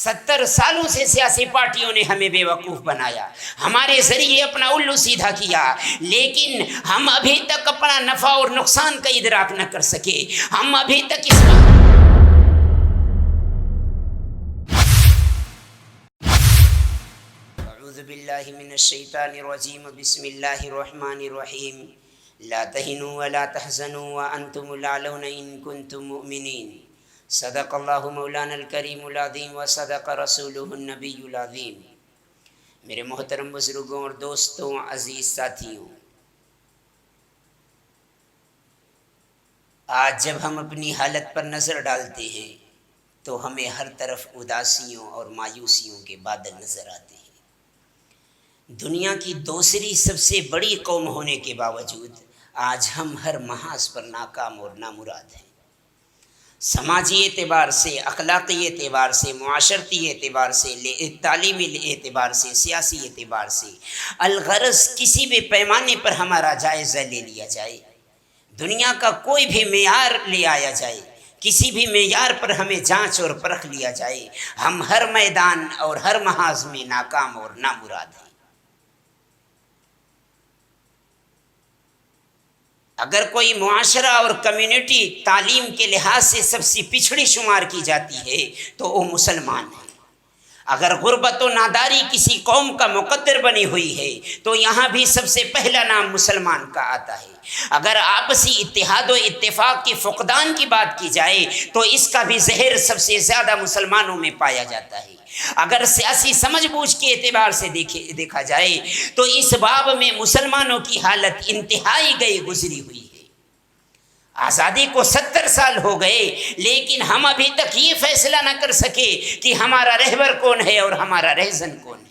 70 سالوں سے سیاسی پارٹیوں نے ہمیں بیوقوف بنایا، ہمارے ذریعے اپنا الو سیدھا کیا، لیکن ہم ابھی تک اپنا نفع اور نقصان کا ادراک نہ کر سکے۔ ہم ابھی تک اس اعوذ باللہ من الشیطان الرجیم، بسم اللہ الرحمن الرحیم، لا تہنوا ولا تحزنوا وانتم الاعلون ان کنتم مؤمنین۔ صدق اللہ مولانا الکریم العظیم و صدق رسولہ النبی العظیم۔ میرے محترم بزرگوں اور دوستوں، عزیز ساتھیوں، آج جب ہم اپنی حالت پر نظر ڈالتے ہیں تو ہمیں ہر طرف اداسیوں اور مایوسیوں کے بادل نظر آتے ہیں۔ دنیا کی دوسری سب سے بڑی قوم ہونے کے باوجود آج ہم ہر محاذ پر ناکام اور نامراد ہیں۔ سماجی اعتبار سے، اخلاقی اعتبار سے، معاشرتی اعتبار سے، تعلیمی اعتبار سے، سیاسی اعتبار سے، الغرض کسی بھی پیمانے پر ہمارا جائزہ لے لیا جائے، دنیا کا کوئی بھی معیار لے آیا جائے، کسی بھی معیار پر ہمیں جانچ اور پرکھ لیا جائے، ہم ہر میدان اور ہر محاذ میں ناکام اور نامراد ہیں۔ اگر کوئی معاشرہ اور کمیونٹی تعلیم کے لحاظ سے سب سے پچھڑی شمار کی جاتی ہے تو وہ مسلمان ہے۔ اگر غربت و ناداری کسی قوم کا مقدر بنی ہوئی ہے تو یہاں بھی سب سے پہلا نام مسلمان کا آتا ہے۔ اگر آپسی اتحاد و اتفاق کے فقدان کی بات کی جائے تو اس کا بھی زہر سب سے زیادہ مسلمانوں میں پایا جاتا ہے۔ اگر سیاسی سمجھ بوجھ کے اعتبار سے دیکھا جائے تو اس باب میں مسلمانوں کی حالت انتہائی گئی گزری ہوئی ہے۔ آزادی کو 70 سال ہو گئے لیکن ہم ابھی تک یہ فیصلہ نہ کر سکے کہ ہمارا رہبر کون ہے اور ہمارا رہزن کون ہے۔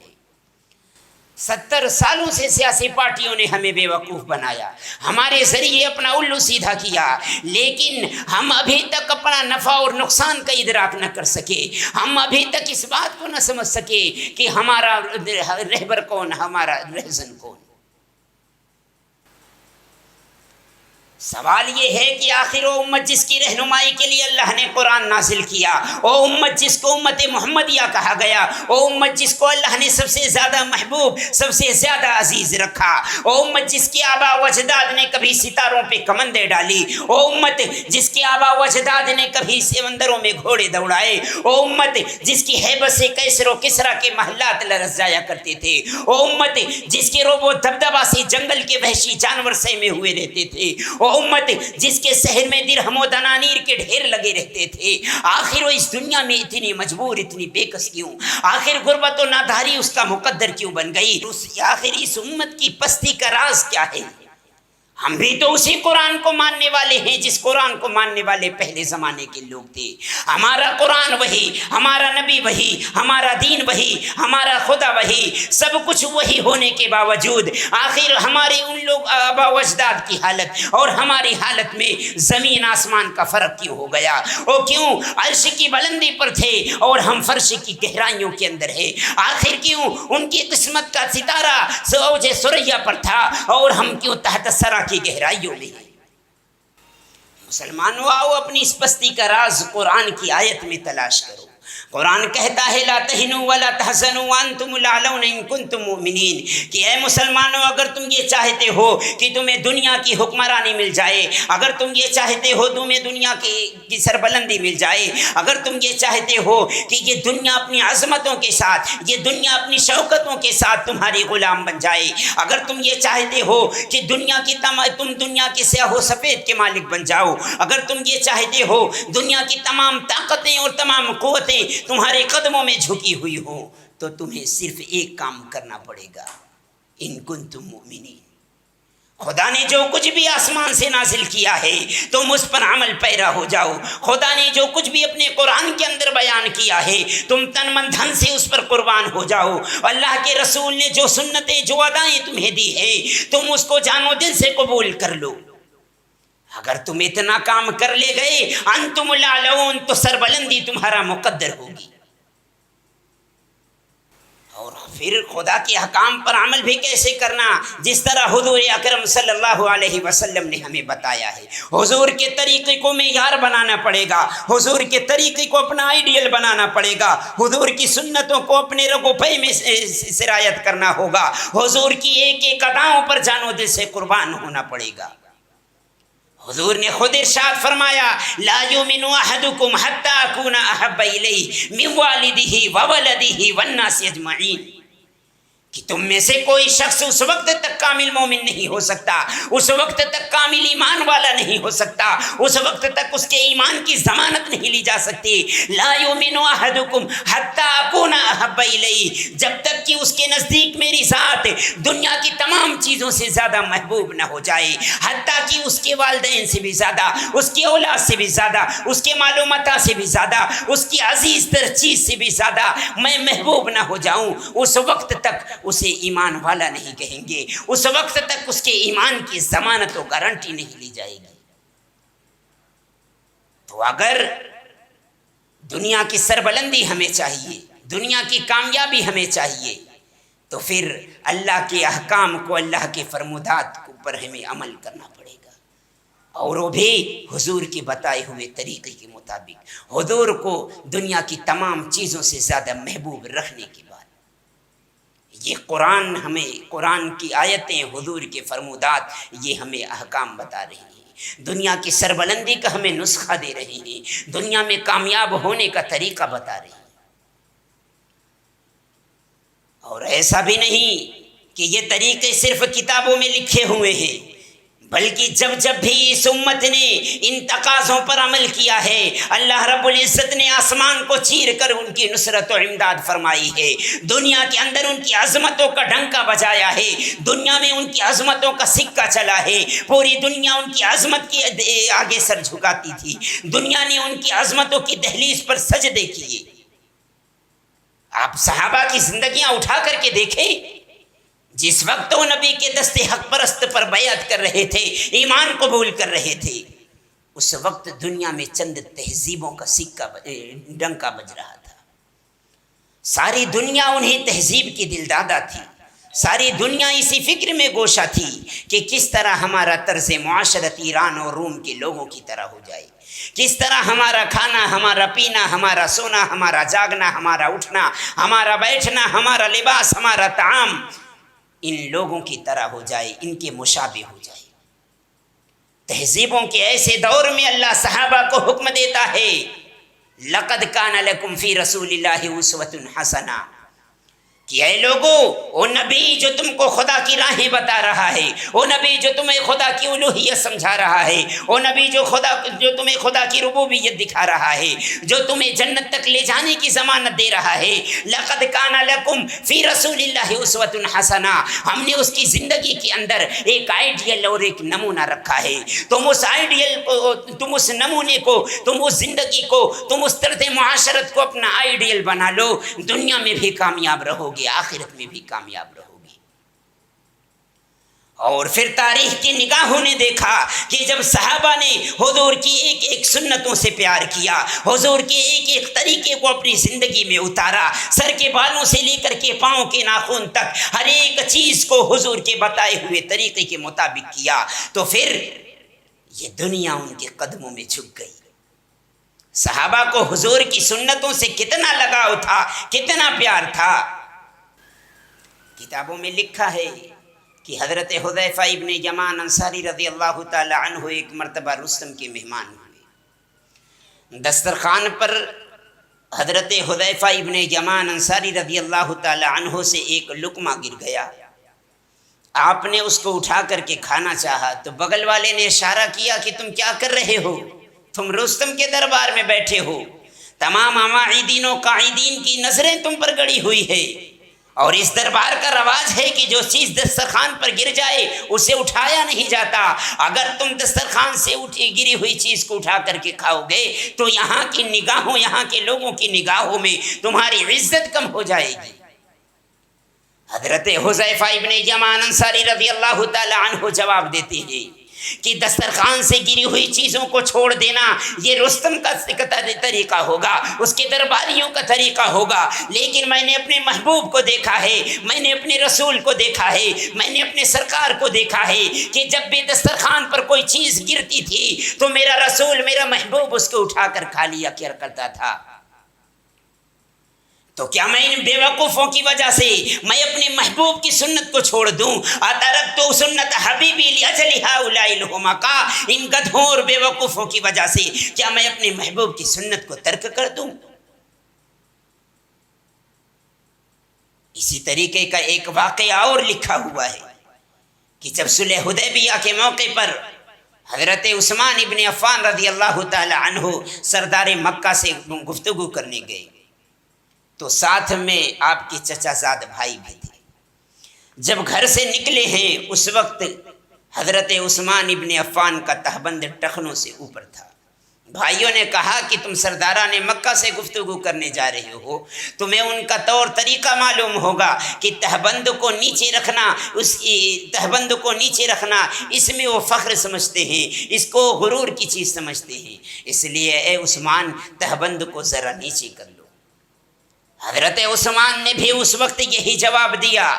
70 سالوں سے سیاسی پارٹیوں نے ہمیں بیوقوف بنایا، ہمارے ذریعے اپنا الو سیدھا کیا، لیکن ہم ابھی تک اپنا نفع اور نقصان کا ادراک نہ کر سکے۔ ہم ابھی تک اس بات کو نہ سمجھ سکے کہ ہمارا رہبر کون، ہمارا رہزن کون۔ سوال یہ ہے کہ آخر وہ امت جس کی رہنمائی کے لیے اللہ نے قرآن نازل کیا، وہ امت جس کو امت محمدیہ کہا گیا، وہ امت جس کو اللہ نے سب سے زیادہ محبوب، سب سے زیادہ عزیز رکھا، وہ امت جس کے آبا و اجداد نے کبھی ستاروں پہ کمندیں ڈالی، وہ امت جس کے آبا و اجداد نے کبھی سمندروں میں گھوڑے دوڑائے، وہ امت جس کی ہیبت سے کیسر و کسریٰ کے محلات لرز جایا کرتے تھے، وہ امت جس کے روب و دبدبہ سے جنگل کے وحشی جانور سہمے ہوئے رہتے تھے، وہ امت جس کے شہر میں درہم و دنانیر کے ڈھیر لگے رہتے تھے، آخر وہ اس دنیا میں اتنی مجبور، اتنی بے کس کیوں؟ آخر غربت و ناداری اس کا مقدر کیوں بن گئی؟ آخر اس امت کی پستی کا راز کیا ہے؟ ہم بھی تو اسی قرآن کو ماننے والے ہیں جس قرآن کو ماننے والے پہلے زمانے کے لوگ تھے۔ ہمارا قرآن وہی، ہمارا نبی وہی، ہمارا دین وہی، ہمارا خدا وہی، سب کچھ وہی ہونے کے باوجود آخر ہمارے ان لوگ آبا و اجداد کی حالت اور ہماری حالت میں زمین آسمان کا فرق کیوں ہو گیا؟ وہ کیوں عرش کی بلندی پر تھے اور ہم فرش کی گہرائیوں کے اندر ہے؟ آخر کیوں ان کی قسمت کا ستارہ زوج ثریا پر تھا اور ہم کیوں تحت ثری کی گہرائیوں میں ہیں؟ مسلمانوں آؤ اپنی اس پستی کا راز قرآن کی آیت میں تلاش کرو۔ قرآن کہتا ہے لا تہنوا ولا تحزنوا وانتم الاعلون ان کنتم مؤمنین، کہ اے مسلمانوں اگر تم یہ چاہتے ہو کہ تمہیں دنیا کی حکمرانی مل جائے، اگر تم یہ چاہتے ہو تمہیں دنیا کی سربلندی مل جائے، اگر تم یہ چاہتے ہو کہ یہ دنیا اپنی عظمتوں کے ساتھ، یہ دنیا اپنی شوکتوں کے ساتھ تمہاری غلام بن جائے، اگر تم یہ چاہتے ہو کہ تم دنیا کے سیاہ و سفید کے مالک بن جاؤ، اگر تم یہ چاہتے ہو دنیا کی تمام طاقتیں اور تمام قوتیں تمہارے قدموں میں جھکی ہوئی ہو، تو تمہیں صرف ایک کام کرنا پڑے گا، ان کنتم مؤمنین۔ خدا نے جو کچھ بھی آسمان سے نازل کیا ہے تم اس پر عمل پیرا ہو جاؤ۔ خدا نے جو کچھ بھی اپنے قرآن کے اندر بیان کیا ہے تم تن من دھن سے اس پر قربان ہو جاؤ۔ اللہ کے رسول نے جو سنتیں، جو ادائیں تمہیں دی ہے تم اس کو جان و دل سے قبول کر لو۔ اگر تم اتنا کام کر لے گئے انتم الاعلون، تو سربلندی تمہارا مقدر ہوگی۔ اور پھر خدا کے احکام پر عمل بھی کیسے کرنا، جس طرح حضور اکرم صلی اللہ علیہ وسلم نے ہمیں بتایا ہے۔ حضور کے طریقے کو معیار بنانا پڑے گا، حضور کے طریقے کو اپنا آئیڈیل بنانا پڑے گا، حضور کی سنتوں کو اپنے رگ و پے میں سرایت کرنا ہوگا، حضور کی ایک ایک اداؤں پر جان و دل سے قربان ہونا پڑے گا۔ حضور نے خود ارشاد فرمایا لا یؤمن احدکم حتی اکون احب الیہ من والدہ وولدہ والناس اجمعین، کہ تم میں سے کوئی شخص اس وقت تک کامل مومن نہیں ہو سکتا، اس وقت تک کامل ایمان والا نہیں ہو سکتا، اس وقت تک اس کے ایمان کی ضمانت نہیں لی جا سکتی۔ لا یؤمن احدکم حتی اکون احب الیہ، جب تک کہ اس کے نزدیک میری ذات دنیا کی تمام چیزوں سے زیادہ محبوب نہ ہو جائے، حتیٰ کہ اس کے والدین سے بھی زیادہ، اس کی اولاد سے بھی زیادہ، اس کے مال و متاع سے بھی زیادہ، اس کی عزیز تر چیز سے بھی زیادہ میں محبوب نہ ہو جاؤں، اس وقت تک اسے ایمان والا نہیں کہیں گے، اس وقت تک اس کے ایمان کی ضمانت و گارنٹی نہیں لی جائے گی۔ تو اگر دنیا کی سربلندی ہمیں چاہیے، دنیا کی کامیابی ہمیں چاہیے، تو پھر اللہ کے احکام کو، اللہ کے فرمودات کے اوپر ہمیں عمل کرنا پڑے گا، اور وہ بھی حضور کے بتائے ہوئے طریقے کے مطابق، حضور کو دنیا کی تمام چیزوں سے زیادہ محبوب رکھنے کے بعد۔ یہ قرآن کی آیتیں، حضور کے فرمودات، یہ ہمیں احکام بتا رہی ہیں، دنیا کی سربلندی کا ہمیں نسخہ دے رہے ہیں، دنیا میں کامیاب ہونے کا طریقہ بتا رہے ہیں۔ اور ایسا بھی نہیں کہ یہ طریقے صرف کتابوں میں لکھے ہوئے ہیں، بلکہ جب جب بھی اس امت نے ان تقاضوں پر عمل کیا ہے، اللہ رب العزت نے آسمان کو چیر کر ان کی نصرت و امداد فرمائی ہے، دنیا کے اندر ان کی عظمتوں کا ڈنکا بجایا ہے، دنیا میں ان کی عظمتوں کا سکہ چلا ہے، پوری دنیا ان کی عظمت کے آگے سر جھکاتی تھی، دنیا نے ان کی عظمتوں کی دہلیز پر سجدے کیے۔ آپ صحابہ کی زندگیاں اٹھا کر کے دیکھیں، جس وقت وہ نبی کے دست حق پرست پر بیعت کر رہے تھے، ایمان قبول کر رہے تھے، اس وقت دنیا میں چند تہذیبوں کا سکہ ڈنکا بج رہا تھا۔ ساری دنیا انہیں تہذیب کی دلدادہ تھی، ساری دنیا اسی فکر میں گوشہ تھی کہ کس طرح ہمارا طرز معاشرت ایران اور روم کے لوگوں کی طرح ہو جائے، کس طرح ہمارا کھانا، ہمارا پینا، ہمارا سونا، ہمارا جاگنا، ہمارا اٹھنا، ہمارا بیٹھنا، ہمارا لباس، ہمارا طعام ان لوگوں کی طرح ہو جائے، ان کے مشابہ ہو جائے۔ تہذیبوں کے ایسے دور میں اللہ صحابہ کو حکم دیتا ہے لَقَدْ كَانَ لَكُمْ فِي رَسُولِ اللَّهِ أُسْوَةٌ حَسَنَةٌ، کہ اے لوگوں، وہ نبی جو تم کو خدا کی راہیں بتا رہا ہے، وہ نبی جو تمہیں خدا کی الوہیت سمجھا رہا ہے، وہ نبی جو تمہیں خدا کی ربوبیت دکھا رہا ہے، جو تمہیں جنت تک لے جانے کی ضمانت دے رہا ہے، لَقَدْ كَانَ لَكُمْ فِي رَسُولِ اللَّهِ أُسْوَةٌ حَسَنَةٌ، ہم نے اس کی زندگی کے اندر ایک آئیڈیل اور ایک نمونہ رکھا ہے، تم اس آئیڈیل کو، تم اس نمونے کو، تم اس زندگی کو، تم اس طرز معاشرت کو اپنا آئیڈیل بنا لو، دنیا میں بھی کامیاب رہو گے، آخرت میں بھی کامیاب رہو گی۔ اور پھر تاریخ کی نگاہوں نے دیکھا کہ جب صحابہ نے حضور کی ایک ایک سنتوں سے پیار کیا، حضور کے ایک ایک طریقے کو اپنی زندگی میں اتارا، سر کے بالوں سے لے کر کے پاؤں کے ناخن تک ہر ایک چیز کو حضور کے بتائے ہوئے طریقے کے مطابق کیا، تو پھر یہ دنیا ان کے قدموں میں جھک گئی۔ صحابہ کو حضور کی سنتوں سے کتنا لگاؤ تھا، کتنا پیار تھا۔ کتابوں میں لکھا ہے کہ حضرت حذیفہ ابن یمان انصاری رضی اللہ تعالی عنہ ایک مرتبہ رستم کے مہمان ہوئے، دسترخوان پر حضرت حذیفہ ابن یمان انصاری رضی اللہ تعالی عنہ سے ایک لقمہ گر گیا، آپ نے اس کو اٹھا کر کے کھانا چاہا تو بغل والے نے اشارہ کیا کہ تم کیا کر رہے ہو، تم رستم کے دربار میں بیٹھے ہو، تمام عمائدین و قائدین کی نظریں تم پر گڑی ہوئی ہے، اور اس دربار کا رواج ہے کہ جو چیز دسترخوان پر گر جائے اسے اٹھایا نہیں جاتا، اگر تم دسترخوان سے گری ہوئی چیز کو اٹھا کر کے کھاؤ گے تو یہاں کی نگاہوں، یہاں کے لوگوں کی نگاہوں میں تمہاری عزت کم ہو جائے گی۔ حضرت حذیفہ ابن یمان انصاری رضی اللہ تعالی عنہ جواب دیتے ہیں کہ دسترخوان سے گری ہوئی چیزوں کو چھوڑ دینا یہ رستم کا طریقہ ہوگا، اس کے درباریوں کا طریقہ ہوگا، لیکن میں نے اپنے محبوب کو دیکھا ہے، میں نے اپنے رسول کو دیکھا ہے، میں نے اپنے سرکار کو دیکھا ہے کہ جب بھی دسترخوان پر کوئی چیز گرتی تھی تو میرا رسول، میرا محبوب اس کو اٹھا کر کھا لیا کیا کرتا تھا۔ تو کیا میں ان بے وقوفوں کی وجہ سے میں اپنے محبوب کی سنت کو چھوڑ دوں؟ اترکت سنت حبیبی لاجل ہؤلاء الحمقاء، ان گدھوں اور بے وقوفوں کی وجہ سے کیا میں اپنے محبوب کی سنت کو ترک کر دوں؟ اسی طریقے کا ایک واقعہ اور لکھا ہوا ہے کہ جب صلح حدیبیہ کے موقع پر حضرت عثمان ابن عفان رضی اللہ تعالی عنہ سردار مکہ سے گفتگو کرنے گئے تو ساتھ میں آپ کے چچا زاد بھائی بھی تھے۔ جب گھر سے نکلے ہیں اس وقت حضرت عثمان ابن عفان کا تہبند ٹخنوں سے اوپر تھا۔ بھائیوں نے کہا کہ تم سرداران مکہ سے گفتگو کرنے جا رہے ہو، تمہیں ان کا طور طریقہ معلوم ہوگا کہ تہبند کو نیچے رکھنا، اس تہبند کو نیچے رکھنا اس میں وہ فخر سمجھتے ہیں، اس کو غرور کی چیز سمجھتے ہیں، اس لیے اے عثمان تہبند کو ذرا نیچے کر لو۔ حضرت عثمان نے بھی اس وقت یہی جواب دیا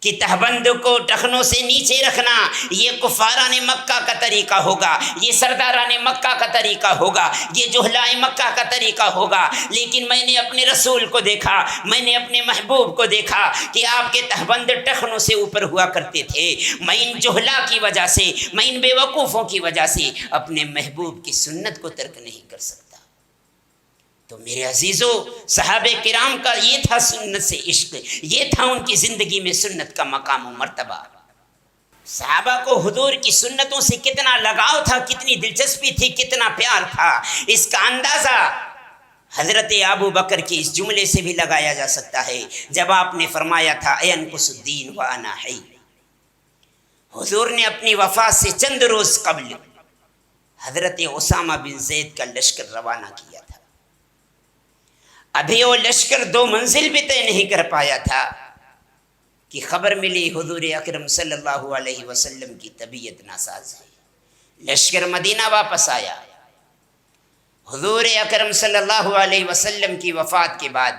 کہ تہبند کو ٹخنوں سے نیچے رکھنا یہ کفاران مکہ کا طریقہ ہوگا، یہ سرداران مکہ کا طریقہ ہوگا، یہ جہلاء مکہ کا طریقہ ہوگا، لیکن میں نے اپنے رسول کو دیکھا، میں نے اپنے محبوب کو دیکھا کہ آپ کے تہبند ٹخنوں سے اوپر ہوا کرتے تھے۔ میں ان جہلاء کی وجہ سے، میں ان بے وقوفوں کی وجہ سے اپنے محبوب کی سنت کو ترک نہیں کر سکتا۔ تو میرے عزیزو، صحابہ کرام کا یہ تھا سنت سے عشق، یہ تھا ان کی زندگی میں سنت کا مقام و مرتبہ۔ صحابہ کو حضور کی سنتوں سے کتنا لگاؤ تھا، کتنی دلچسپی تھی، کتنا پیار تھا، اس کا اندازہ حضرت ابو بکر کی اس جملے سے بھی لگایا جا سکتا ہے جب آپ نے فرمایا تھا اَيَنْقُصُ الدِّينُ وَأَنَا حَيٌّ۔ حضور نے اپنی وفات سے چند روز قبل حضرت اسامہ بن زید کا لشکر روانہ کیا تھا۔ ابھی وہ لشکر 2 منزل بھی طے نہیں کر پایا تھا کہ خبر ملی حضور اکرم صلی اللہ علیہ وسلم کی طبیعت ناساز ہے۔ لشکر مدینہ واپس آیا۔ حضور اکرم صلی اللہ علیہ وسلم کی وفات کے بعد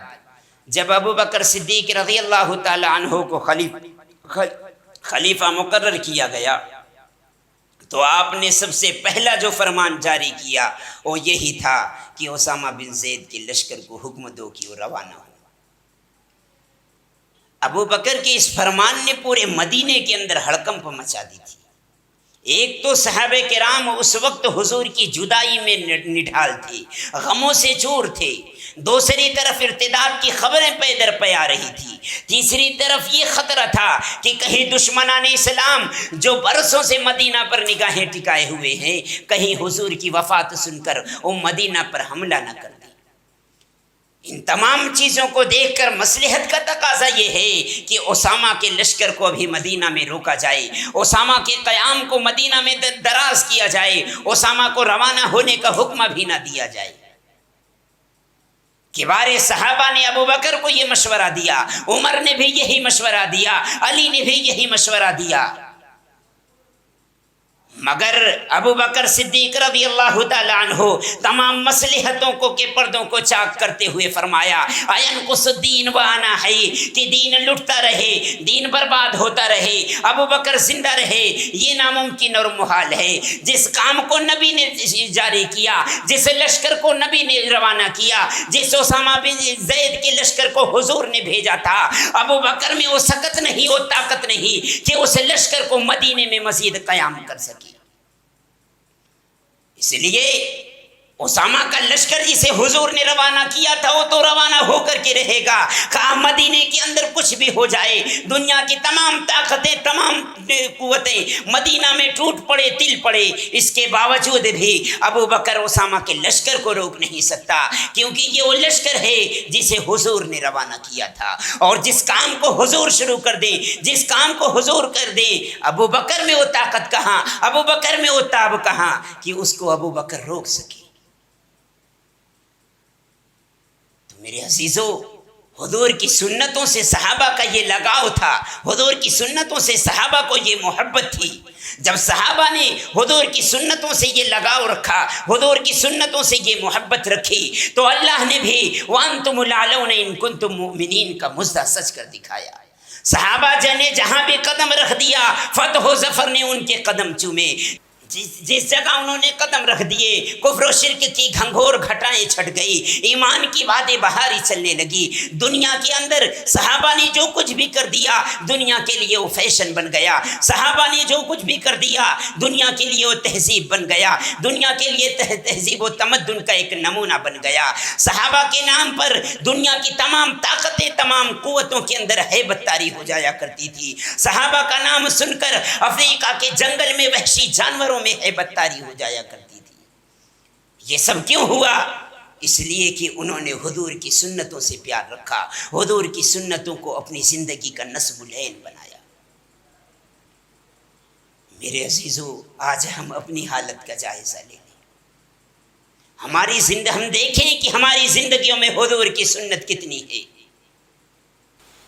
جب ابو بکر صدیق رضی اللہ تعالی عنہ کو خلیفہ مقرر کیا گیا تو آپ نے سب سے پہلا جو فرمان جاری کیا وہ یہی تھا کہ اسامہ بن زید کے لشکر کو حکم دو کہ وہ روانہ ہو۔ ابو بکر کے اس فرمان نے پورے مدینے کے اندر ہڑکمپ مچا دی تھی۔ ایک تو صحابہ کرام اس وقت حضور کی جدائی میں نڈھال تھے، غموں سے چور تھے، دوسری طرف ارتداد کی خبریں پے در پے آ رہی تھی، تیسری طرف یہ خطرہ تھا کہ کہیں دشمنان اسلام جو برسوں سے مدینہ پر نگاہیں ٹکائے ہوئے ہیں کہیں حضور کی وفات سن کر وہ مدینہ پر حملہ نہ کر دیں۔ ان تمام چیزوں کو دیکھ کر مصلحت کا تقاضا یہ ہے کہ اسامہ کے لشکر کو ابھی مدینہ میں روکا جائے، اسامہ کے قیام کو مدینہ میں دراز کیا جائے، اسامہ کو روانہ ہونے کا حکم بھی نہ دیا جائے۔ کبار صحابہ نے ابو بکر کو یہ مشورہ دیا، عمر نے بھی یہی مشورہ دیا، علی نے بھی یہی مشورہ دیا، مگر ابو بکر صدیق رضی اللہ تعالی عنہ تمام مصلحتوں کو کے پردوں کو چاک کرتے ہوئے فرمایا اَيَنْقُصُ الدِّينُ وَأَنَا حَيٌّ، کہ دین لٹتا رہے، دین برباد ہوتا رہے، ابو بکر زندہ رہے، یہ ناممکن اور محال ہے۔ جس کام کو نبی نے جاری کیا، جس لشکر کو نبی نے روانہ کیا، جس اسامہ بن زید کے لشکر کو حضور نے بھیجا تھا، ابو بکر میں وہ سکت نہیں، وہ طاقت نہیں کہ اس لشکر کو مدینے میں مزید قیام کر سکے۔ اس لیے اسامہ کا لشکر جسے حضور نے روانہ کیا تھا وہ تو روانہ ہو کر کے رہے گا، کہا مدینے کے اندر کچھ بھی ہو جائے، دنیا کی تمام طاقتیں، تمام قوتیں مدینہ میں ٹوٹ پڑے، تل پڑے، اس کے باوجود بھی ابو بکر اسامہ کے لشکر کو روک نہیں سکتا، کیونکہ یہ وہ لشکر ہے جسے حضور نے روانہ کیا تھا، اور جس کام کو حضور شروع کر دے، جس کام کو حضور کر دے، ابو بکر میں وہ طاقت کہاں، ابو بکر میں وہ تاب کہاں کہ اس کو ابو بکر روک سکے۔ میرے عزیزو، حضور کی سنتوں سے صحابہ کا یہ لگاؤ تھا، حضور کی سنتوں سے صحابہ کو یہ محبت تھی۔ جب صحابہ نے حضور کی سنتوں سے یہ لگاؤ رکھا، حضور کی سنتوں سے یہ محبت رکھی، تو اللہ نے بھی وَأَنْتُمُ الْأَعْلَوْنَ إِن كُنتُم مُؤْمِنِينَ کا مژدہ سچ کر دکھایا۔ صحابہ نے جہاں بھی قدم رکھ دیا، فتح و ظفر نے ان کے قدم چومے۔ جس جگہ انہوں نے قدم رکھ دیے، کفر و شرک کی گھنگھور گھٹائیں چھٹ گئی، ایمان کی بادیں بہاری چلنے لگی۔ دنیا کے اندر صحابہ نے جو کچھ بھی کر دیا، دنیا کے لیے وہ فیشن بن گیا۔ صحابہ نے جو کچھ بھی کر دیا، دنیا کے لیے وہ تہذیب بن گیا، دنیا کے لیے تہذیب و تمدن کا ایک نمونہ بن گیا۔ صحابہ کے نام پر دنیا کی تمام طاقتیں، تمام قوتوں کے اندر ہیبت طاری ہو جایا کرتی تھی۔ صحابہ کا نام سن کر افریقہ کے جنگل میں وحشی جانوروں میں ہیبت طاری ہو جایا کرتی تھی۔ یہ سب کیوں ہوا؟ اس لیے کہ انہوں نے حضور کی سنتوں سے پیار رکھا، حضور کی سنتوں کو اپنی زندگی کا نصب العین بنایا۔ میرے عزیزو، آج ہم اپنی حالت کا جائزہ لے لیں۔ ہم دیکھیں کہ ہماری زندگیوں میں حضور کی سنت کتنی ہے۔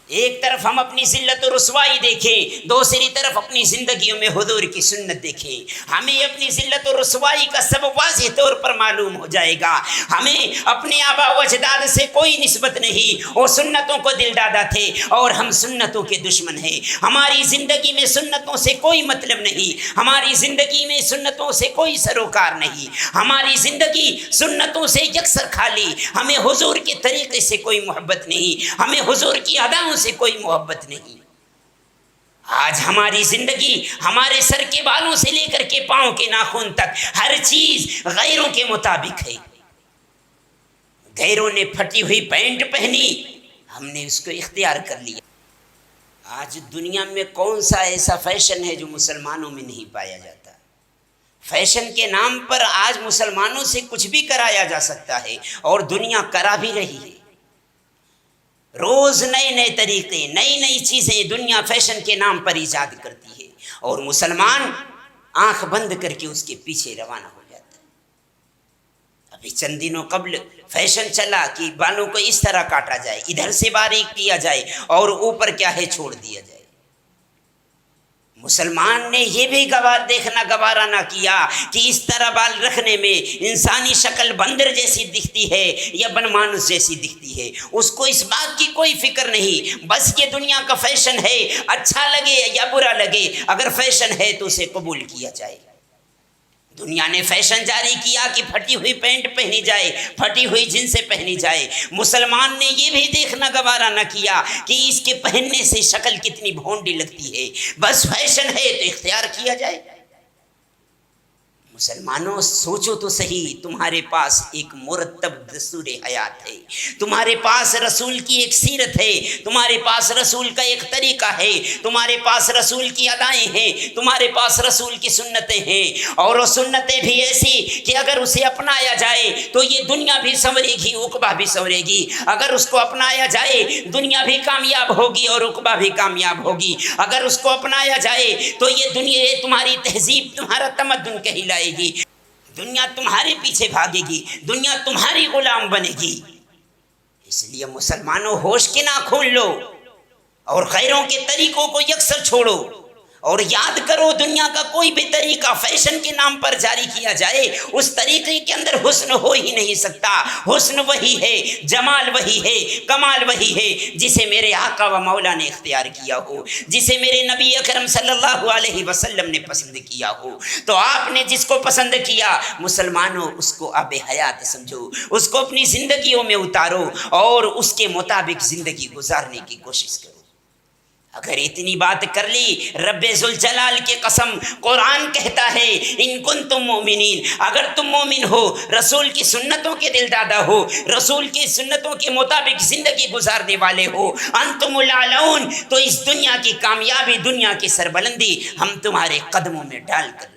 ایک طرف ہم اپنی ذلت و رسوائی دیکھیں، دوسری طرف اپنی زندگیوں میں حضور کی سنت دیکھیں۔ ہمیں اپنی ذلت و رسوائی کا سبب واضح طور پر معلوم ہو جائے گا۔ ہمیں اپنے آبا و اجداد سے کوئی نسبت نہیں، وہ سنتوں کو دل دادا تھے اور ہم سنتوں کے دشمن ہیں۔ ہماری زندگی میں سنتوں سے کوئی مطلب نہیں، ہماری زندگی میں سنتوں سے کوئی سروکار نہیں، ہماری زندگی سنتوں سے یکسر خالی۔ ہمیں حضور کے طریقے سے کوئی محبت نہیں، ہمیں حضور کی اداؤں سے کوئی محبت نہیں۔ آج ہماری زندگی ہمارے سر کے بالوں سے لے کر کے پاؤں کے ناخن تک ہر چیز غیروں کے مطابق ہے۔ غیروں نے پھٹی ہوئی پینٹ پہنی، ہم نے اس کو اختیار کر لیا۔ آج دنیا میں کون سا ایسا فیشن ہے جو مسلمانوں میں نہیں پایا جاتا؟ فیشن کے نام پر آج مسلمانوں سے کچھ بھی کرایا جا سکتا ہے اور دنیا کرا بھی رہی ہے۔ روز نئے نئے طریقے، نئی نئی چیزیں دنیا فیشن کے نام پر ایجاد کرتی ہے اور مسلمان آنکھ بند کر کے اس کے پیچھے روانہ ہو جاتا ہے۔ ابھی چند دنوں قبل فیشن چلا کہ بالوں کو اس طرح کاٹا جائے، ادھر سے باریک کیا جائے اور اوپر کیا ہے چھوڑ دیا جائے۔ مسلمان نے یہ بھی دیکھنا گوارا نہ کیا کہ اس طرح بال رکھنے میں انسانی شکل بندر جیسی دکھتی ہے یا بن مانوس جیسی دکھتی ہے۔ اس کو اس بات کی کوئی فکر نہیں، بس یہ دنیا کا فیشن ہے، اچھا لگے یا برا لگے، اگر فیشن ہے تو اسے قبول کیا جائے۔ دنیا نے فیشن جاری کیا کہ پھٹی ہوئی پینٹ پہنی جائے، پھٹی ہوئی جنسیں پہنی جائے۔ مسلمان نے یہ بھی دیکھنا گوارا نہ کیا کہ اس کے پہننے سے شکل کتنی بھونڈی لگتی ہے، بس فیشن ہے تو اختیار کیا جائے۔ مسلمانوں، سوچو تو صحیح، تمہارے پاس ایک مرتب دستور حیات ہے، تمہارے پاس رسول کی ایک سیرت ہے، تمہارے پاس رسول کا ایک طریقہ ہے، تمہارے پاس رسول کی ادائیں ہیں، تمہارے پاس رسول کی سنتیں ہیں، اور وہ سنتیں بھی ایسی کہ اگر اسے اپنایا جائے تو یہ دنیا بھی سنورے گی، عقبہ بھی سنورے گی۔ اگر اس کو اپنایا جائے دنیا بھی کامیاب ہوگی اور عقبہ بھی کامیاب ہوگی۔ اگر اس کو اپنایا جائے تو یہ دنیا، تمہاری تہذیب، تمہارا تمدن کہلائے گی، دنیا تمہارے پیچھے بھاگے گی، دنیا تمہاری غلام بنے گی۔ اس لیے مسلمانوں، ہوش کے نہ کھول لو اور غیروں کے طریقوں کو یکسر چھوڑو، اور یاد کرو دنیا کا کوئی بھی طریقہ فیشن کے نام پر جاری کیا جائے، اس طریقے کے اندر حسن ہو ہی نہیں سکتا۔ حسن وہی ہے، جمال وہی ہے، کمال وہی ہے جسے میرے آقا و مولا نے اختیار کیا ہو، جسے میرے نبی اکرم صلی اللہ علیہ وسلم نے پسند کیا ہو۔ تو آپ نے جس کو پسند کیا، مسلمانوں اس کو آب حیات سمجھو، اس کو اپنی زندگیوں میں اتارو اور اس کے مطابق زندگی گزارنے کی کوشش کرو۔ اگر اتنی بات کر لی، رب ذوالجلال کی قسم، قرآن کہتا ہے ان کنتم مومنین، اگر تم مومن ہو، رسول کی سنتوں کے دل دادا ہو، رسول کی سنتوں کے مطابق زندگی گزارنے والے ہو، انتم الاعلون، تو اس دنیا کی کامیابی، دنیا کی سربلندی ہم تمہارے قدموں میں ڈال کر